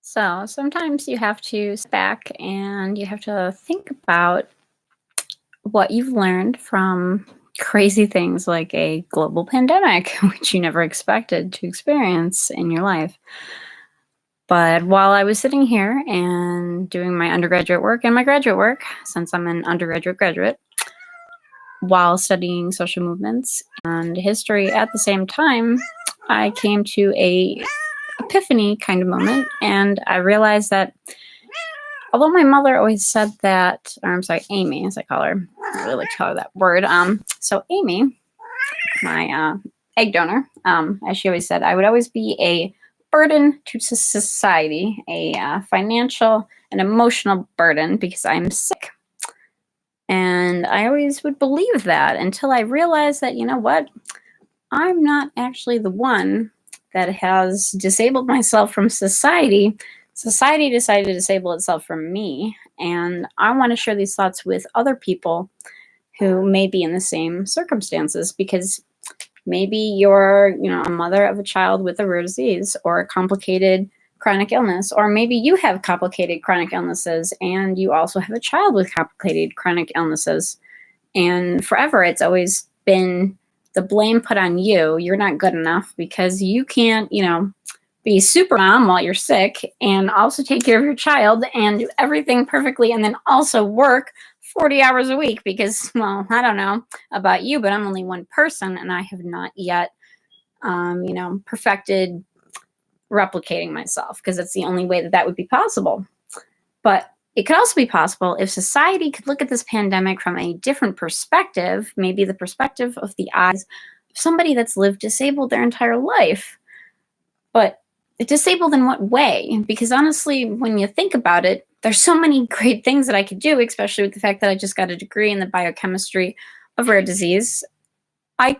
So sometimes you have to sit back and you have to think about what you've learned from crazy things like a global pandemic, which you never expected to experience in your life. But while I was sitting here and doing my undergraduate work and my graduate work, since I'm an undergraduate graduate, while studying social movements and history at the same time, I came to a epiphany kind of moment, and I realized that although my mother always said that, or I'm sorry, Amy, as I call her, I really like to call her that word. So Amy, my egg donor, as she always said, I would always be a burden to society, a financial and emotional burden because I'm sick. And I always would believe that until I realized that, you know what, I'm not actually the one that has disabled myself from society. Society decided to disable itself from me. And I want to share these thoughts with other people who may be in the same circumstances, because maybe you're, a mother of a child with a rare disease or a complicated chronic illness, or maybe you have complicated chronic illnesses and you also have a child with complicated chronic illnesses. And forever, it's always been the blame put on you. You're not good enough because you can't, be super mom while you're sick and also take care of your child and do everything perfectly and then also work 40 hours a week because, well, I don't know about you, but I'm only one person and I have not yet, perfected replicating myself, because that's the only way that that would be possible. But it could also be possible if society could look at this pandemic from a different perspective, maybe the perspective of the eyes of somebody that's lived disabled their entire life. But disabled in what way? Because honestly, when you think about it, there's so many great things that I could do, especially with the fact that I just got a degree in the biochemistry of rare disease. I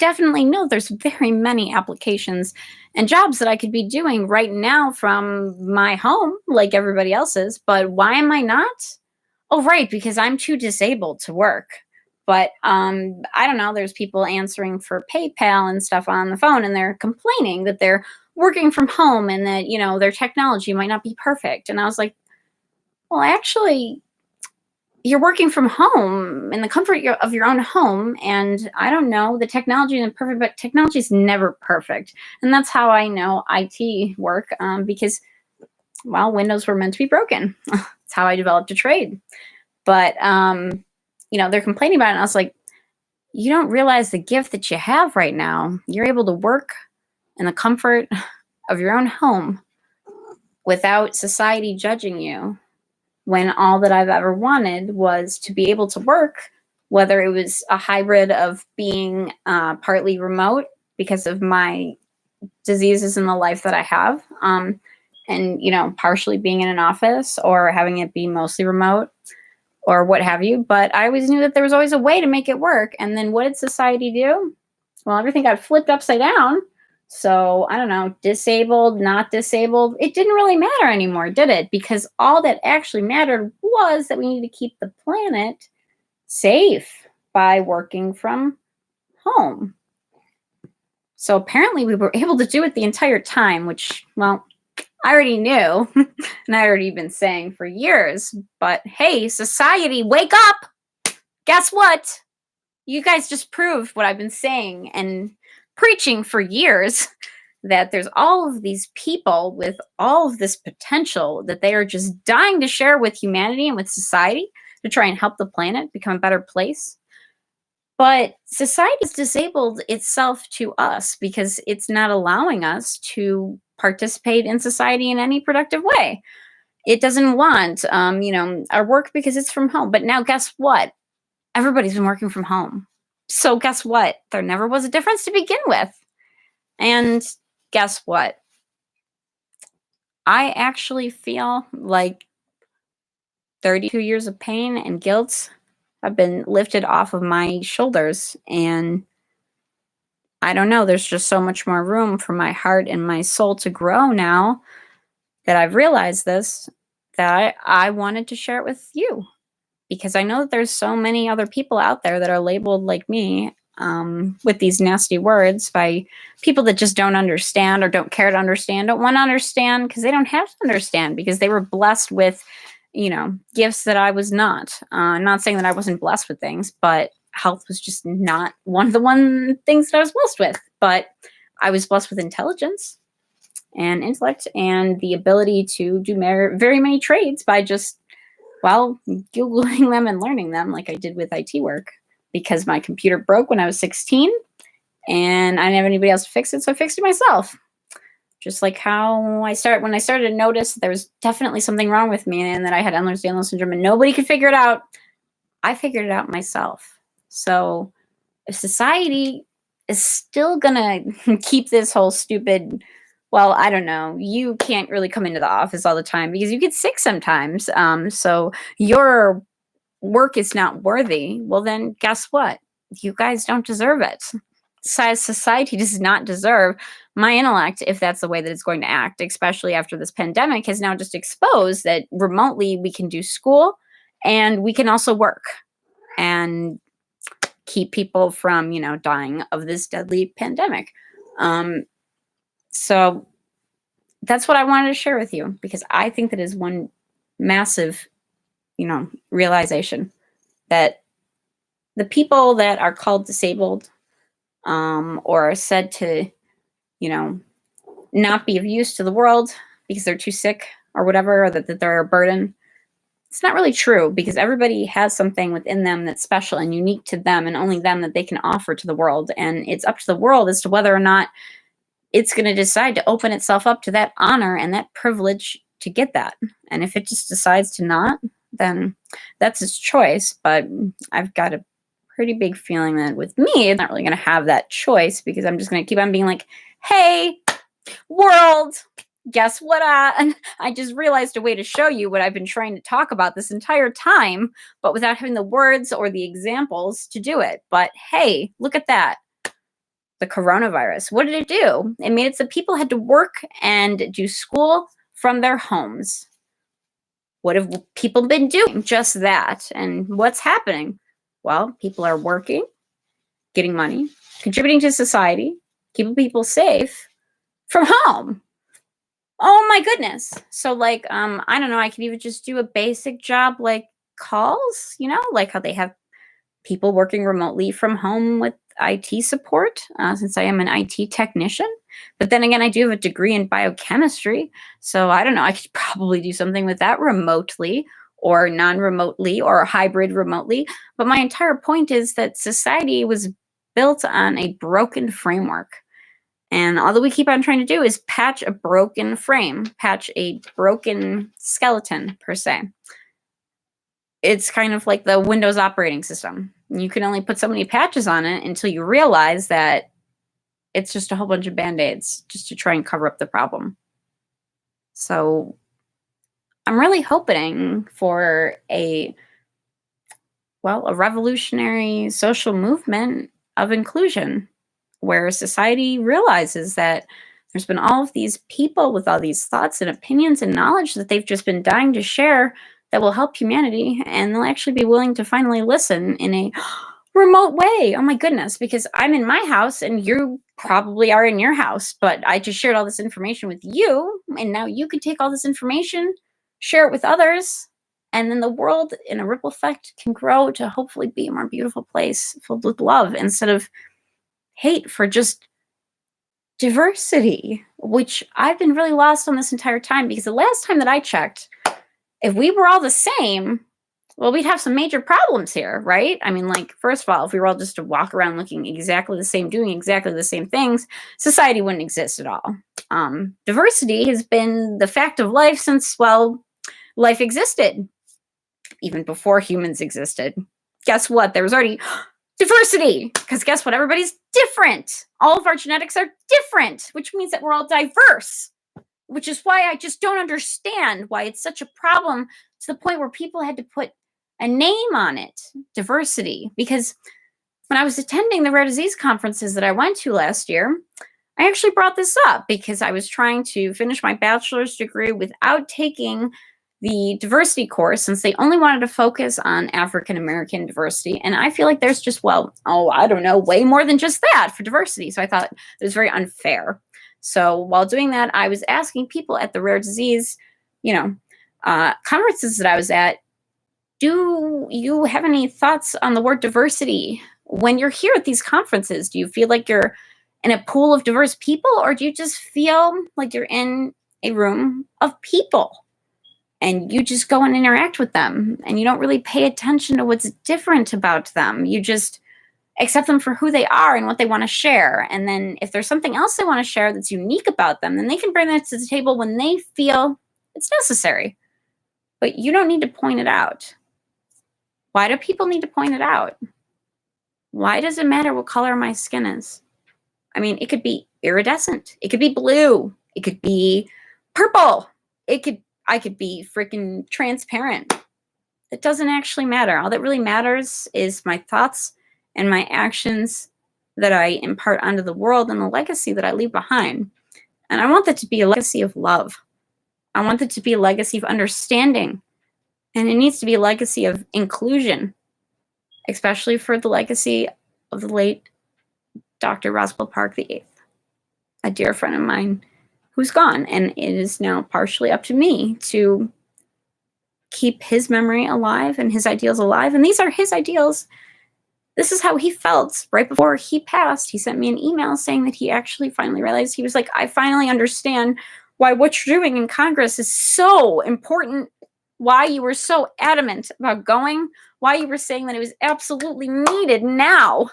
definitely know there's very many applications and jobs that I could be doing right now from my home, like everybody else's. But why am I not? Oh, right, because I'm too disabled to work. But I don't know, there's people answering for PayPal and stuff on the phone, and they're complaining that they're working from home and that, their technology might not be perfect. And I was like, well, actually, you're working from home in the comfort of your own home. And I don't know, the technology isn't perfect, but technology is never perfect. And that's how I know IT work, because, well, Windows were meant to be broken. That's how I developed a trade. But, they're complaining about it. And I was like, you don't realize the gift that you have right now. You're able to work in the comfort of your own home without society judging you, when all that I've ever wanted was to be able to work, whether it was a hybrid of being partly remote because of my diseases in the life that I have, and, partially being in an office or having it be mostly remote or what have you. But I always knew that there was always a way to make it work. And then what did society do? Well, everything got flipped upside down. So I don't know, disabled, not disabled, it didn't really matter anymore, did it? Because all that actually mattered was that we need to keep the planet safe by working from home. So apparently we were able to do it the entire time, which, well, I already knew and I already been saying for years. But hey, society, wake up! Guess what? You guys just proved what I've been saying and preaching for years, that there's all of these people with all of this potential that they are just dying to share with humanity and with society to try and help the planet become a better place. But society has disabled itself to us because it's not allowing us to participate in society in any productive way. It doesn't want, our work because it's from home. But now guess what? Everybody's been working from home. So guess what? There never was a difference to begin with. And guess what? I actually feel like 32 years of pain and guilt have been lifted off of my shoulders. And I don't know, there's just so much more room for my heart and my soul to grow now that I've realized this, that I wanted to share it with you. Because I know that there's so many other people out there that are labeled like me, with these nasty words by people that just don't understand or don't care to understand, don't want to understand because they don't have to understand because they were blessed with, gifts that I was not. Not saying that I wasn't blessed with things, but health was just not one of the things that I was blessed with. But I was blessed with intelligence and intellect and the ability to do very many trades by just, Googling them and learning them like I did with IT work because my computer broke when I was 16 and I didn't have anybody else to fix it. So I fixed it myself. Just like how when I started to notice there was definitely something wrong with me and that I had Ehlers-Danlos syndrome and nobody could figure it out, I figured it out myself. So if society is still going to keep this whole stupid, I don't know, you can't really come into the office all the time because you get sick sometimes. So your work is not worthy. Well, then guess what? You guys don't deserve it. Society does not deserve my intellect if that's the way that it's going to act, especially after this pandemic has now just exposed that remotely we can do school and we can also work and keep people from, dying of this deadly pandemic. So that's what I wanted to share with you because I think that is one massive, realization that the people that are called disabled or are said to, not be of use to the world because they're too sick or whatever, or that they're a burden. It's not really true because everybody has something within them that's special and unique to them and only them that they can offer to the world. And it's up to the world as to whether or not it's going to decide to open itself up to that honor and that privilege to get that. And if it just decides to not, then that's its choice. But I've got a pretty big feeling that with me, it's not really going to have that choice because I'm just going to keep on being like, hey, world, guess what? I just realized a way to show you what I've been trying to talk about this entire time, but without having the words or the examples to do it. But hey, look at that. The coronavirus. What did it do? It made it so people had to work and do school from their homes. What have people been doing? Just that. And what's happening? Well, people are working, getting money, contributing to society, keeping people safe from home. Oh my goodness. So I don't know, I could even just do a basic job like calls, like how they have people working remotely from home with IT support, since I am an IT technician. But then again, I do have a degree in biochemistry. So I don't know, I could probably do something with that remotely or non-remotely or hybrid remotely. But my entire point is that society was built on a broken framework. And all that we keep on trying to do is patch a broken frame, patch a broken skeleton, per se. It's kind of like the Windows operating system. You can only put so many patches on it until you realize that it's just a whole bunch of Band-Aids just to try and cover up the problem. So I'm really hoping for a revolutionary social movement of inclusion where society realizes that there's been all of these people with all these thoughts and opinions and knowledge that they've just been dying to share that will help humanity, and they'll actually be willing to finally listen in a remote way. Oh my goodness, because I'm in my house and you probably are in your house, but I just shared all this information with you, and now you can take all this information, share it with others, and then the world in a ripple effect can grow to hopefully be a more beautiful place filled with love instead of hate for just diversity, which I've been really lost on this entire time because the last time that I checked, if we were all the same, well, we'd have some major problems here, right? I mean, first of all, if we were all just to walk around looking exactly the same, doing exactly the same things, society wouldn't exist at all. Diversity has been the fact of life since, life existed, even before humans existed. Guess what? There was already diversity, because guess what? Everybody's different. All of our genetics are different, which means that we're all diverse, which is why I just don't understand why it's such a problem to the point where people had to put a name on it, diversity. Because when I was attending the rare disease conferences that I went to last year, I actually brought this up because I was trying to finish my bachelor's degree without taking the diversity course since they only wanted to focus on African American diversity. And I feel like there's just, I don't know, way more than just that for diversity. So I thought it was very unfair. So while doing that, I was asking people at the rare disease, conferences that I was at, do you have any thoughts on the word diversity? When you're here at these conferences, do you feel like you're in a pool of diverse people, or do you just feel like you're in a room of people and you just go and interact with them and you don't really pay attention to what's different about them? You just accept them for who they are and what they want to share. And then if there's something else they want to share that's unique about them, then they can bring that to the table when they feel it's necessary. But you don't need to point it out. Why do people need to point it out? Why does it matter what color my skin is? I mean, it could be iridescent. It could be blue. It could be purple. I could be freaking transparent. It doesn't actually matter. All that really matters is my thoughts and my actions that I impart onto the world and the legacy that I leave behind. And I want that to be a legacy of love. I want it to be a legacy of understanding. And it needs to be a legacy of inclusion, especially for the legacy of the late Dr. Roswell Park VIII, a dear friend of mine who's gone. And it is now partially up to me to keep his memory alive and his ideals alive. And these are his ideals. This is how he felt right before he passed. He sent me an email saying that he actually finally realized, he was like, I finally understand why what you're doing in Congress is so important, why you were so adamant about going, why you were saying that it was absolutely needed now,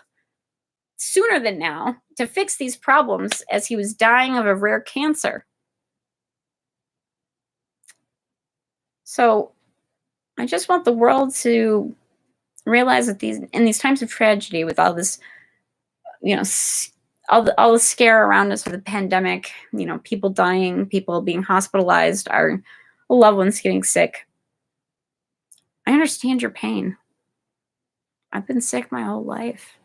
sooner than now, to fix these problems as he was dying of a rare cancer. So I just want the world to realize that in these times of tragedy, with all this, all the scare around us with the pandemic, people dying, people being hospitalized, our loved ones getting sick, I understand your pain. I've been sick my whole life.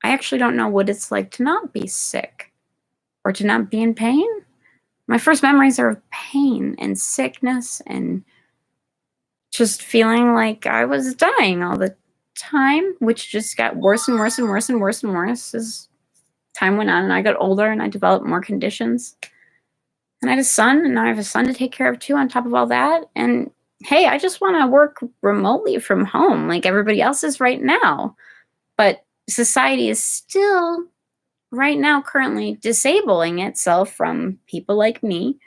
I actually don't know what it's like to not be sick or to not be in pain. My first memories are of pain and sickness and just feeling like I was dying all the time, which just got worse and worse and worse and worse and worse as time went on and I got older and I developed more conditions. And I had a son, and now I have a son to take care of too on top of all that. And hey, I just want to work remotely from home like everybody else is right now. But society is still right now currently disabling itself from people like me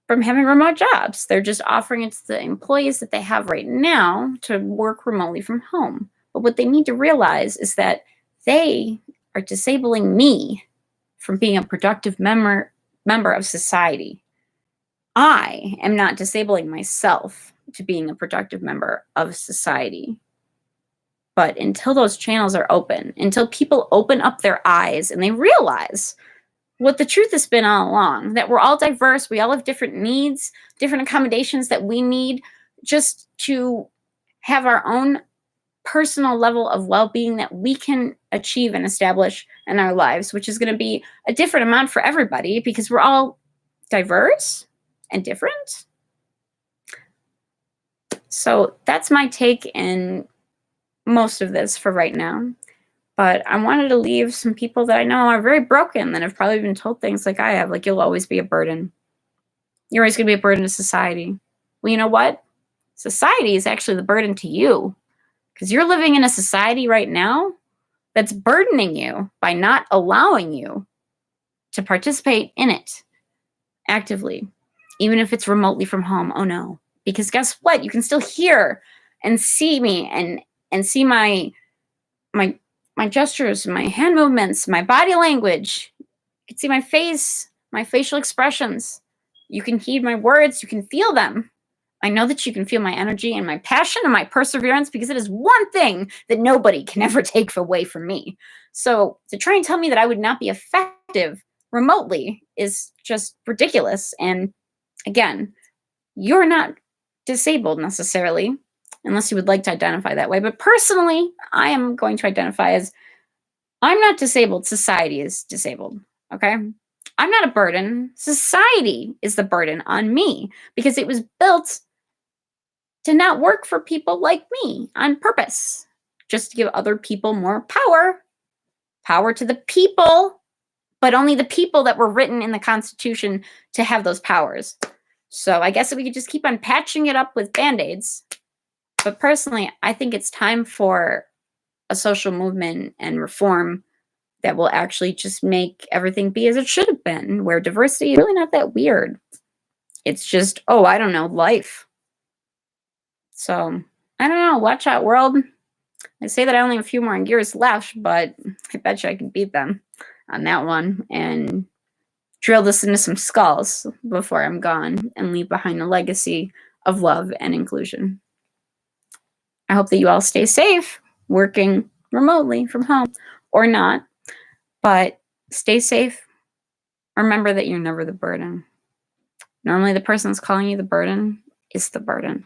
from having remote jobs. They're just offering it to the employees that they have right now to work remotely from home. But what they need to realize is that they are disabling me from being a productive member of society. I am not disabling myself to being a productive member of society. But until those channels are open, until people open up their eyes and they realize what the truth has been all along, that we're all diverse, we all have different needs, different accommodations that we need just to have our own personal level of well-being that we can achieve and establish in our lives, which is going to be a different amount for everybody because we're all diverse and different. So that's my take in most of this for right now. But I wanted to leave some people that I know are very broken, that have probably been told things like I have, like, you'll always be a burden. You're always going to be a burden to society. Well, you know what? Society is actually the burden to you, because you're living in a society right now that's burdening you by not allowing you to participate in it actively, even if it's remotely from home. Oh no, because guess what? You can still hear and see me and see my gestures, my hand movements, my body language. You can see my face, my facial expressions. You can heed my words. You can feel them. I know that you can feel my energy and my passion and my perseverance, because it is one thing that nobody can ever take away from me. So to try and tell me that I would not be effective remotely is just ridiculous. And again, you're not disabled necessarily, unless you would like to identify that way. But personally, I am going to identify as I'm not disabled. Society is disabled. Okay. I'm not a burden. Society is the burden on me because it was built to not work for people like me on purpose, just to give other people more power. Power to the people, but only the people that were written in the Constitution to have those powers. So I guess we could just keep on patching it up with Band-Aids. But personally, I think it's time for a social movement and reform that will actually just make everything be as it should have been, where diversity is really not that weird. It's just, oh, I don't know, life. So, I don't know. Watch out, world. I say that I only have a few more years left, but I bet you I can beat them on that one and drill this into some skulls before I'm gone and leave behind a legacy of love and inclusion. I hope that you all stay safe, working remotely from home or not, but stay safe. Remember that you're never the burden. Normally, the person that's calling you the burden is the burden.